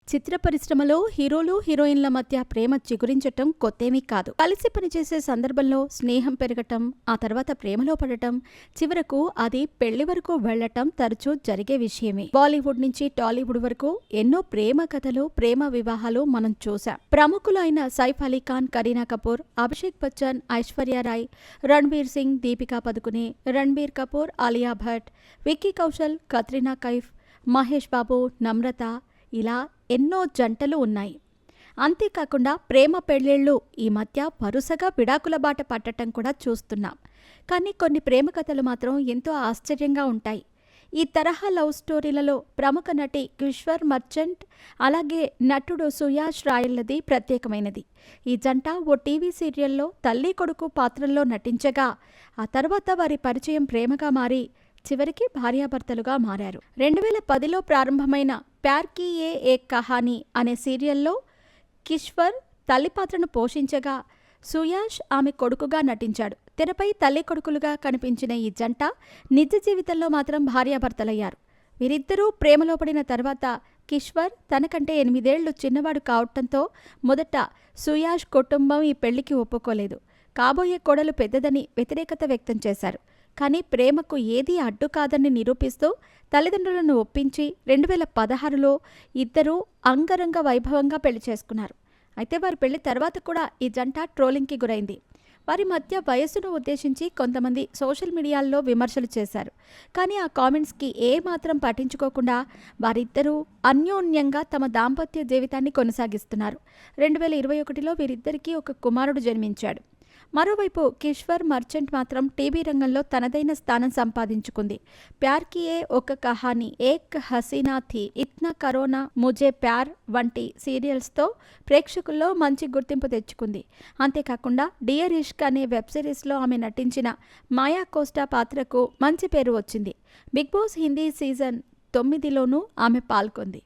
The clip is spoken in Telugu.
చిత్ర పరిశ్రమలో హీరోలు హీరోయిన్ల మధ్య ప్రేమ చిగురించటం కొత్తేమీ కాదు. కలిసి పనిచేసే సందర్భంలో స్నేహం పెరగటం, ఆ తర్వాత ప్రేమలో పడటం, చివరకు అది పెళ్లి వరకు వెళ్లటం తరచూ జరిగే విషయమే. బాలీవుడ్ నుంచి టాలీవుడ్ వరకు ఎన్నో ప్రేమ కథలు, ప్రేమ వివాహాలు మనం చూసాం. ప్రముఖులు అయిన సైఫ్ అలీ ఖాన్, కరీనా కపూర్, అభిషేక్ బచ్చన్, ఐశ్వర్యరాయ్, రణ్వీర్ సింగ్, దీపికా పదుకునే, రణ్బీర్ కపూర్, ఆలియా భట్, విక్కీ కౌశల్, కత్రినా కైఫ్, మహేష్ బాబు, నమ్రత, ఇలా ఎన్నో జంటలు ఉన్నాయి. అంతేకాకుండా ప్రేమ పెళ్లిళ్ళు ఈ మధ్య వరుసగా విడాకుల బాట పట్టటం కూడా చూస్తున్నాం. కానీ కొన్ని ప్రేమ కథలు మాత్రం ఎంతో ఆశ్చర్యంగా ఉంటాయి. ఈ తరహా లవ్ స్టోరీలలో ప్రముఖ నటి కిశ్వర్ మర్చెంట్, అలాగే నటుడు సుయాష్ రాయల్లది ప్రత్యేకమైనది. ఈ జంట ఓ టీవీ సీరియల్లో తల్లి కొడుకు పాత్రల్లో నటించగా ఆ తర్వాత వారి పరిచయం ప్రేమగా మారి చివరికి భార్యాభర్తలుగా మారారు. 2010లో ప్రారంభమైన ప్యార్ కీ యే ఏక్ కహానీ అనే సీరియల్లో కిశ్వర్ తల్లి పాత్రను పోషించగా సుయాష్ ఆమె కొడుకుగా నటించాడు. తెరపై తల్లి కొడుకులుగా కనిపించిన ఈ జంట నిజ జీవితంలో మాత్రం భార్యాభర్తలయ్యారు. వీరిద్దరూ ప్రేమలో పడిన తర్వాత కిశ్వర్ తనకంటే 8 ఏళ్లు చిన్నవాడు కావటంతో మొదట సుయాష్ కుటుంబం ఈ పెళ్లికి ఒప్పుకోలేదు. కాబోయే కోడలు పెద్దదని వ్యతిరేకత వ్యక్తం చేశారు. కానీ ప్రేమకు ఏదీ అడ్డు కాదని నిరూపిస్తూ తల్లిదండ్రులను ఒప్పించి 2016లో ఇద్దరూ అంగరంగ వైభవంగా పెళ్లి చేసుకున్నారు. అయితే వారి పెళ్లి తర్వాత కూడా ఈ జంట ట్రోలింగ్కి గురైంది. వారి మధ్య వయస్సును ఉద్దేశించి కొంతమంది సోషల్ మీడియాల్లో విమర్శలు చేశారు. కానీ ఆ కామెంట్స్కి ఏమాత్రం పట్టించుకోకుండా వారిద్దరూ అన్యోన్యంగా తమ దాంపత్య జీవితాన్ని కొనసాగిస్తున్నారు. 2021లో వీరిద్దరికీ ఒక కుమారుడు జన్మించాడు. మరోవైపు కిశ్వర్ మర్చెంట్ మాత్రం టీవీ రంగంలో తనదైన స్థానం సంపాదించుకుంది. ప్యార్ కీ యే ఒక కహానీ, ఏక్ హసీనా థీ, ఇత్నా కరోనా, ముజే ప్యార్ వంటి సీరియల్స్తో ప్రేక్షకుల్లో మంచి గుర్తింపు తెచ్చుకుంది. అంతేకాకుండా డియర్ ఇష్క్ అనే వెబ్ సిరీస్లో ఆమె నటించిన మాయా కోస్టా పాత్రకు మంచి పేరు వచ్చింది. బిగ్ బాస్ హిందీ సీజన్ 9లోనూ ఆమె పాల్గొంది.